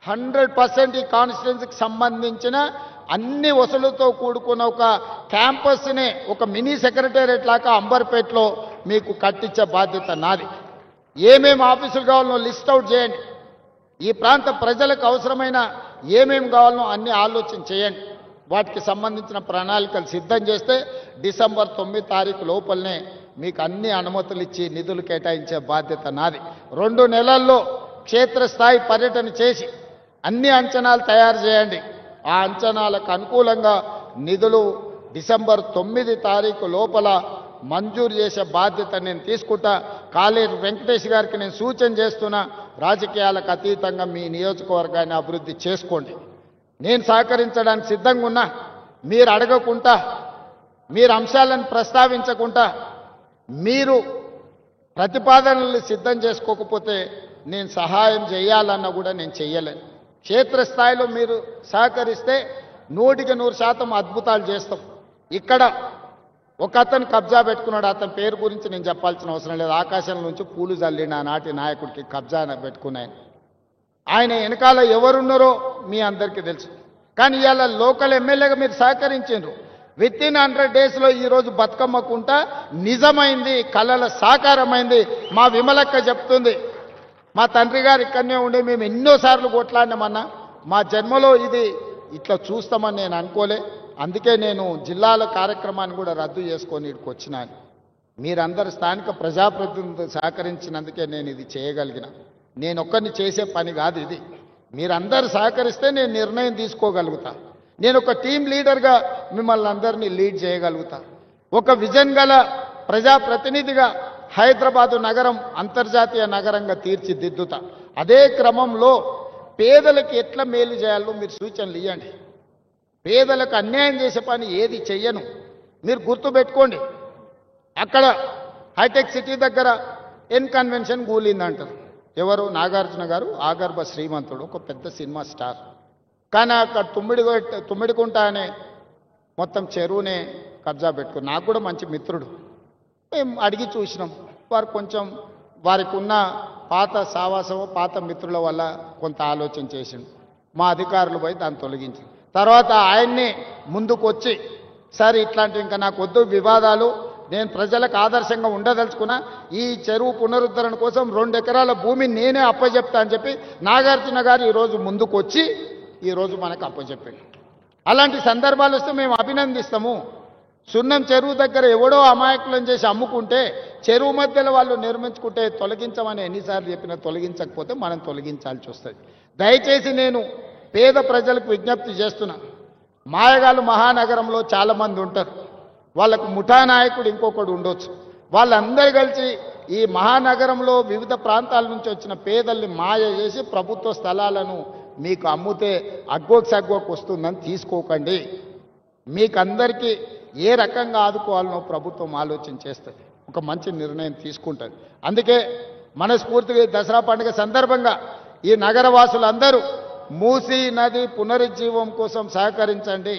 100% ఈ కాన్స్టిట్యున్సీకి సంబంధించిన అన్ని వసూలుతో కూడుకున్న ఒక క్యాంపస్నే ఒక మినీ సెక్రటేరియట్ లాగా అంబర్పేటలో మీకు కట్టించే బాధ్యత నాది. ఏమేమి ఆఫీసులు కావాలనో లిస్ట్ అవుట్ చేయండి. ఈ ప్రాంత ప్రజలకు అవసరమైన ఏమేమి కావాలనో అన్ని ఆలోచన చేయండి. వాటికి సంబంధించిన ప్రణాళికలు సిద్ధం చేస్తే డిసెంబర్ 9 తారీఖు లోపలనే మీకు అన్ని అనుమతులు ఇచ్చి నిధులు కేటాయించే బాధ్యత నాది. 2 నెలల్లో క్షేత్రస్థాయి పర్యటన చేసి అన్ని అంచనాలు తయారు చేయండి. ఆ అంచనాలకు అనుకూలంగా నిధులు డిసెంబర్ 9 తారీఖు లోపల మంజూరు చేసే బాధ్యత నేను తీసుకుంటా. కాలేరు వెంకటేష్ గారికి నేను సూచన చేస్తున్నా, రాజకీయాలకు అతీతంగా మీ నియోజకవర్గాన్ని అభివృద్ధి చేసుకోండి. నేను సహకరించడానికి సిద్ధంగా ఉన్నా. మీరు అడగకుండా, మీరు అంశాలను ప్రస్తావించకుండా, మీరు ప్రతిపాదనలు సిద్ధం చేసుకోకపోతే నేను సహాయం చేయాలన్నా కూడా నేను చెయ్యలేను. క్షేత్రస్థాయిలో మీరు సహకరిస్తే 100% అద్భుతాలు చేస్తాం. ఇక్కడ ఒక అతను కబ్జా పెట్టుకున్నాడు. అతని పేరు గురించి నేను చెప్పాల్సిన అవసరం లేదు. ఆకాశం నుంచి పూలు జల్లిన నాటి నాయకుడికి కబ్జా పెట్టుకున్నాయని ఆయన వెనకాల ఎవరున్నారో మీ అందరికీ తెలుసు. కానీ ఇవాళ లోకల్ ఎమ్మెల్యేగా మీరు సహకరించారు. వితిన్ 100 డేస్లో ఈరోజు బతుకమ్మకుంట నిజమైంది, కళల సాకారమైంది. మా విమలక్క చెప్తుంది, మా తండ్రి గారు ఇక్కడనే ఉండే మేము ఎన్నోసార్లు కొట్లాడినామన్నా, మా జన్మలో ఇది ఇట్లా చూస్తామని నేను అనుకోలే. అందుకే నేను జిల్లాల కార్యక్రమాన్ని కూడా రద్దు చేసుకొని ఇక్కడికి వచ్చినాను. మీరందరూ స్థానిక ప్రజాప్రతినిధులు సహకరించినందుకే నేను ఇది చేయగలిగిన. నేను ఒక్కరిని చేసే పని కాదు ఇది. మీరందరూ సహకరిస్తే నేను నిర్ణయం తీసుకోగలుగుతా. నేను ఒక టీం లీడర్గా మిమ్మల్ని అందరినీ లీడ్ చేయగలుగుతా. ఒక విజన్ గల ప్రజాప్రతినిధిగా హైదరాబాదు నగరం అంతర్జాతీయ నగరంగా తీర్చిదిద్దుతా. అదే క్రమంలో పేదలకు ఎట్లా మేలు చేయాలో మీరు సూచనలు ఇవ్వండి. పేదలకు అన్యాయం చేసే పని ఏది చెయ్యను. మీరు గుర్తుపెట్టుకోండి, అక్కడ హైటెక్ సిటీ దగ్గర కన్వెన్షన్ కూలిందంటారు. ఎవరు? నాగార్జున గారు ఆగర్భ శ్రీమంతుడు, ఒక పెద్ద సినిమా స్టార్. కానీ అక్కడ తుమ్మిడికుంట అనే మొత్తం చెరువునే కబ్జా పెట్టుకుని నాకు కూడా మంచి మిత్రుడు. మేము అడిగి చూసినాం. వారు కొంచెం వారికి ఉన్న పాత సావాసం, పాత మిత్రుల వల్ల కొంత ఆలోచన చేసిండు. మా అధికారులు పోయి దాన్ని తొలగించింది. తర్వాత ఆయన్ని ముందుకు వచ్చి, సార్ ఇట్లాంటివి ఇంకా నాకు వద్దు వివాదాలు, నేను ప్రజలకు ఆదర్శంగా ఉండదలుచుకున్నా, ఈ చెరువు పునరుద్ధరణ కోసం 2 ఎకరాల భూమిని నేనే అప్పచెప్తా అని చెప్పి నాగార్జున గారు ఈరోజు ముందుకు వచ్చి ఈరోజు మనకు అప్పచెప్పాడు. అలాంటి సందర్భాలు వస్తే మేము అభినందిస్తాము. సున్నం చెరువు దగ్గర ఎవడో అమాయకులను చేసి అమ్ముకుంటే చెరువు మధ్యలో వాళ్ళు నిర్మించుకుంటే తొలగించమని ఎన్నిసార్లు చెప్పినా తొలగించకపోతే మనం తొలగించాల్సి వస్తుంది. దయచేసి నేను పేద ప్రజలకు విజ్ఞప్తి చేస్తున్నా. మాయగాళ్ళు మహానగరంలో చాలామంది ఉంటారు. వాళ్ళకు ముఠా నాయకుడు ఇంకొకడు ఉండొచ్చు. వాళ్ళందరూ కలిసి ఈ మహానగరంలో వివిధ ప్రాంతాల నుంచి వచ్చిన పేదల్ని మాయ చేసి ప్రభుత్వ స్థలాలను మీకు అమ్ముతే అగ్గోకి సగ్గోకి వస్తుందని తీసుకోకండి. మీకందరికీ ఏ రకంగా ఆదుకోవాలనో ప్రభుత్వం ఆలోచన చేస్తుంది, ఒక మంచి నిర్ణయం తీసుకుంటుంది. అందుకే మనస్ఫూర్తిగా దసరా పండుగ సందర్భంగా ఈ నగరవాసులందరూ మూసీ నది పునరుజ్జీవం కోసం సహకరించండి.